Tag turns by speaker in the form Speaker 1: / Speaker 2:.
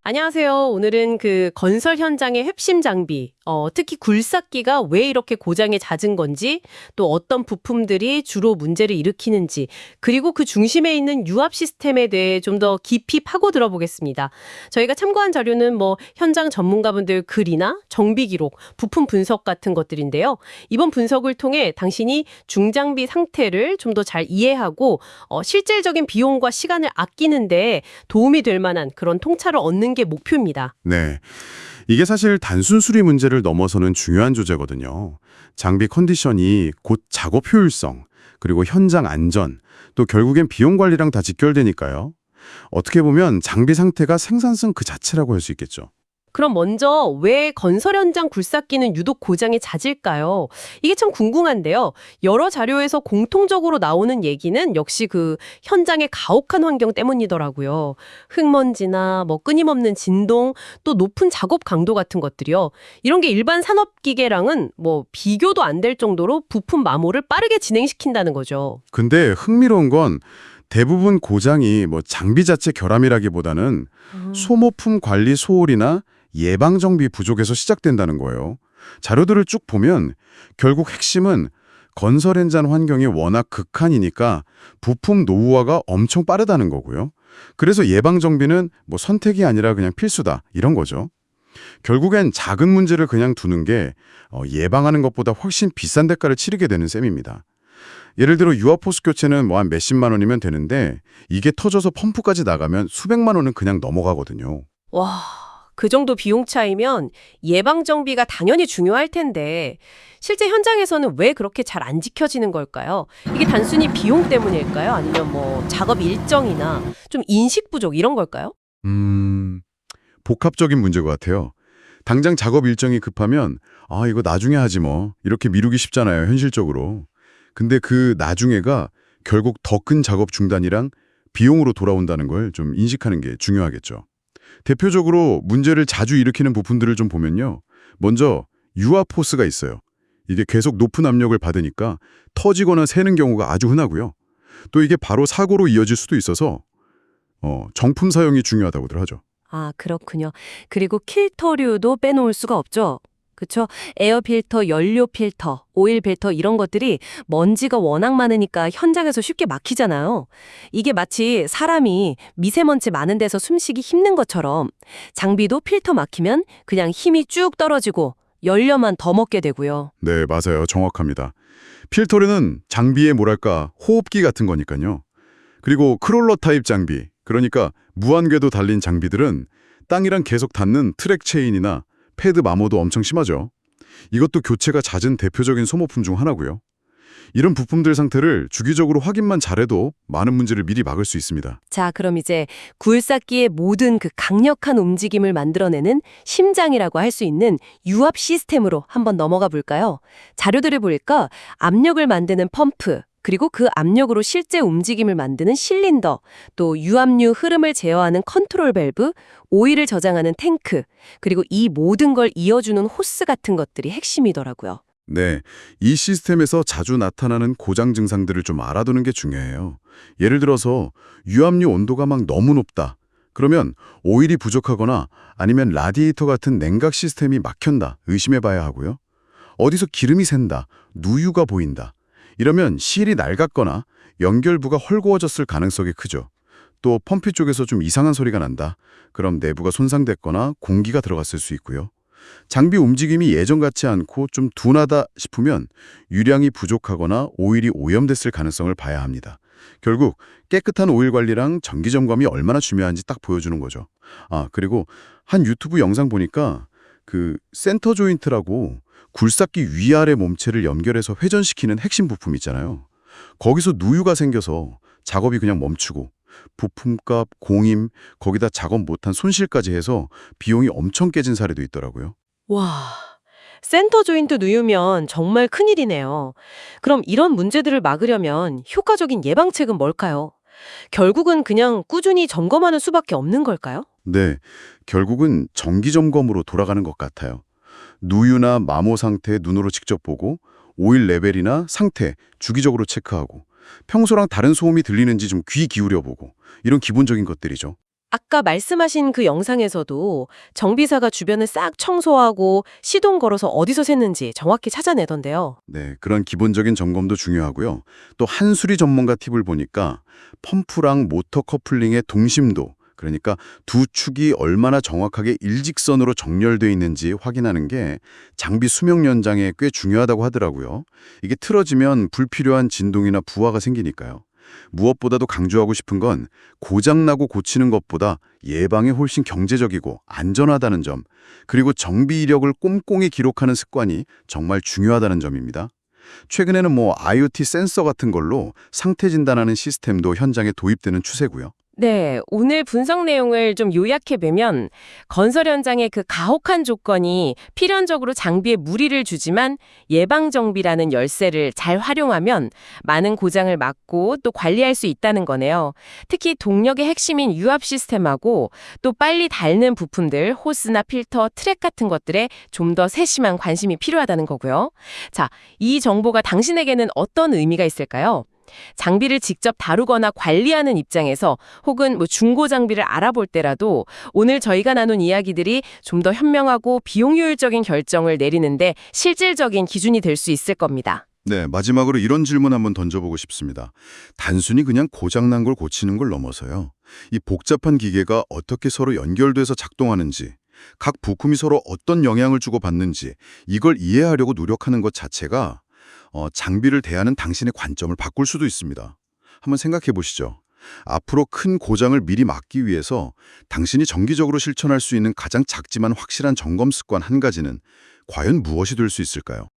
Speaker 1: 안녕하세요. 오늘은 그 건설 현장의 핵심 장비, 특히 굴삭기가 왜 이렇게 고장이 잦은 건지, 또 어떤 부품들이 주로 문제를 일으키는지, 그리고 그 중심에 있는 유압 시스템에 대해 좀 더 깊이 파고 들어보겠습니다. 저희가 참고한 자료는 뭐 현장 전문가분들 글이나 정비 기록, 부품 분석 같은 것들인데요. 이번 분석을 통해 당신이 중장비 상태를 좀 더 잘 이해하고 실질적인 비용과 시간을 아끼는데 도움이 될 만한 그런 통찰을 얻는 게 목표입니다.
Speaker 2: 네. 이게 사실 단순 수리 문제를 넘어서는 중요한 주제거든요. 장비 컨디션이 곧 작업 효율성, 그리고 현장 안전, 또 결국엔 비용 관리랑 다 직결되니까요. 어떻게 보면 장비 상태가 생산성 그 자체라고 할 수 있겠죠.
Speaker 1: 그럼 먼저 왜 건설 현장 굴삭기는 유독 고장이 잦을까요? 이게 참 궁금한데요. 여러 자료에서 공통적으로 나오는 얘기는 역시 그 현장의 가혹한 환경 때문이더라고요. 흙먼지나 뭐 끊임없는 진동, 또 높은 작업 강도 같은 것들이요. 이런 게 일반 산업 기계랑은 뭐 비교도 안 될 정도로 부품 마모를 빠르게 진행시킨다는 거죠.
Speaker 2: 근데 흥미로운 건 대부분 고장이 뭐 장비 자체 결함이라기보다는 소모품 관리 소홀이나 예방 정비 부족에서 시작된다는 거예요. 자료들을 쭉 보면 결국 핵심은 건설 현장 환경이 워낙 극한이니까 부품 노후화가 엄청 빠르다는 거고요. 그래서 예방 정비는 뭐 선택이 아니라 그냥 필수다 이런 거죠. 결국엔 작은 문제를 그냥 두는 게 예방하는 것보다 훨씬 비싼 대가를 치르게 되는 셈입니다. 예를 들어 유압호스 교체는 뭐 한 몇십만 원이면 되는데 이게 터져서 펌프까지 나가면 수백만 원은 그냥 넘어가거든요.
Speaker 1: 와, 그 정도 비용 차이면 예방 정비가 당연히 중요할 텐데 실제 현장에서는 왜 그렇게 잘 안 지켜지는 걸까요? 이게 단순히 비용 때문일까요? 아니면 뭐 작업 일정이나 좀 인식 부족 이런 걸까요?
Speaker 2: 복합적인 문제인 것 같아요. 당장 작업 일정이 급하면 이거 나중에 하지 뭐 이렇게 미루기 쉽잖아요, 현실적으로. 근데 그 나중에가 결국 더 큰 작업 중단이랑 비용으로 돌아온다는 걸 좀 인식하는 게 중요하겠죠. 대표적으로 문제를 자주 일으키는 부품들을 좀 보면요. 먼저 유압 호스가 있어요. 이게 계속 높은 압력을 받으니까 터지거나 새는 경우가 아주 흔하고요. 또 이게 바로 사고로 이어질 수도 있어서 정품 사용이 중요하다고들 하죠.
Speaker 3: 아, 그렇군요. 그리고 필터류도 빼놓을 수가 없죠. 그쵸? 에어 필터, 연료 필터, 오일 필터 이런 것들이 먼지가 워낙 많으니까 현장에서 쉽게 막히잖아요. 이게 마치 사람이 미세먼지 많은 데서 숨쉬기 힘든 것처럼 장비도 필터 막히면 그냥 힘이 쭉 떨어지고 연료만 더 먹게 되고요.
Speaker 2: 네, 맞아요. 정확합니다. 필터류는 장비의 뭐랄까 호흡기 같은 거니까요. 그리고 크롤러 타입 장비, 그러니까 무한궤도 달린 장비들은 땅이랑 계속 닿는 트랙 체인이나 패드 마모도 엄청 심하죠. 이것도 교체가 잦은 대표적인 소모품 중 하나고요. 이런 부품들 상태를 주기적으로 확인만 잘해도 많은 문제를 미리 막을 수 있습니다.
Speaker 3: 자, 그럼 이제 굴삭기의 모든 그 강력한 움직임을 만들어내는 심장이라고 할 수 있는 유압 시스템으로 한번 넘어가 볼까요? 자료들을 보니까 압력을 만드는 펌프, 그리고 그 압력으로 실제 움직임을 만드는 실린더, 또 유압류 흐름을 제어하는 컨트롤 밸브, 오일을 저장하는 탱크, 그리고 이 모든 걸 이어주는 호스 같은 것들이 핵심이더라고요.
Speaker 2: 네, 이 시스템에서 자주 나타나는 고장 증상들을 좀 알아두는 게 중요해요. 예를 들어서 유압류 온도가 막 너무 높다. 그러면 오일이 부족하거나 아니면 라디에이터 같은 냉각 시스템이 막힌다. 의심해 봐야 하고요. 어디서 기름이 샌다. 누유가 보인다. 이러면 실이 낡았거나 연결부가 헐거워졌을 가능성이 크죠. 또 펌프 쪽에서 좀 이상한 소리가 난다. 그럼 내부가 손상됐거나 공기가 들어갔을 수 있고요. 장비 움직임이 예전 같지 않고 좀 둔하다 싶으면 유량이 부족하거나 오일이 오염됐을 가능성을 봐야 합니다. 결국 깨끗한 오일 관리랑 정기 점검이 얼마나 중요한지 딱 보여주는 거죠. 그리고 한 유튜브 영상 보니까 그 센터 조인트라고 굴삭기 위아래 몸체를 연결해서 회전시키는 핵심 부품 있잖아요. 거기서 누유가 생겨서 작업이 그냥 멈추고 부품값, 공임, 거기다 작업 못한 손실까지 해서 비용이 엄청 깨진 사례도 있더라고요.
Speaker 1: 와, 센터 조인트 누유면 정말 큰일이네요. 그럼 이런 문제들을 막으려면 효과적인 예방책은 뭘까요? 결국은 그냥 꾸준히 점검하는 수밖에 없는 걸까요?
Speaker 2: 네, 결국은 정기 점검으로 돌아가는 것 같아요. 누유나 마모 상태 눈으로 직접 보고 오일 레벨이나 상태 주기적으로 체크하고 평소랑 다른 소음이 들리는지 좀 귀 기울여 보고 이런 기본적인 것들이죠.
Speaker 3: 아까 말씀하신 그 영상에서도 정비사가 주변을 싹 청소하고 시동 걸어서 어디서 샜는지 정확히 찾아내던데요.
Speaker 2: 네, 그런 기본적인 점검도 중요하고요. 또 한수리 전문가 팁을 보니까 펌프랑 모터 커플링의 동심도, 그러니까 두 축이 얼마나 정확하게 일직선으로 정렬되어 있는지 확인하는 게 장비 수명 연장에 꽤 중요하다고 하더라고요. 이게 틀어지면 불필요한 진동이나 부하가 생기니까요. 무엇보다도 강조하고 싶은 건 고장나고 고치는 것보다 예방이 훨씬 경제적이고 안전하다는 점, 그리고 정비 이력을 꼼꼼히 기록하는 습관이 정말 중요하다는 점입니다. 최근에는 IoT 센서 같은 걸로 상태 진단하는 시스템도 현장에 도입되는 추세고요.
Speaker 3: 네, 오늘 분석 내용을 좀 요약해보면 건설 현장의 그 가혹한 조건이 필연적으로 장비에 무리를 주지만 예방정비라는 열쇠를 잘 활용하면 많은 고장을 막고 또 관리할 수 있다는 거네요. 특히 동력의 핵심인 유압 시스템하고 또 빨리 닳는 부품들, 호스나 필터, 트랙 같은 것들에 좀 더 세심한 관심이 필요하다는 거고요. 자, 이 정보가 당신에게는 어떤 의미가 있을까요? 장비를 직접 다루거나 관리하는 입장에서 혹은 중고 장비를 알아볼 때라도 오늘 저희가 나눈 이야기들이 좀 더 현명하고 비용 효율적인 결정을 내리는데 실질적인 기준이 될 수 있을 겁니다.
Speaker 2: 네, 마지막으로 이런 질문 한번 던져보고 싶습니다. 단순히 그냥 고장난 걸 고치는 걸 넘어서요. 이 복잡한 기계가 어떻게 서로 연결돼서 작동하는지, 각 부품이 서로 어떤 영향을 주고받는지 이걸 이해하려고 노력하는 것 자체가 장비를 대하는 당신의 관점을 바꿀 수도 있습니다. 한번 생각해 보시죠. 앞으로 큰 고장을 미리 막기 위해서 당신이 정기적으로 실천할 수 있는 가장 작지만 확실한 점검 습관 한 가지는 과연 무엇이 될 수 있을까요?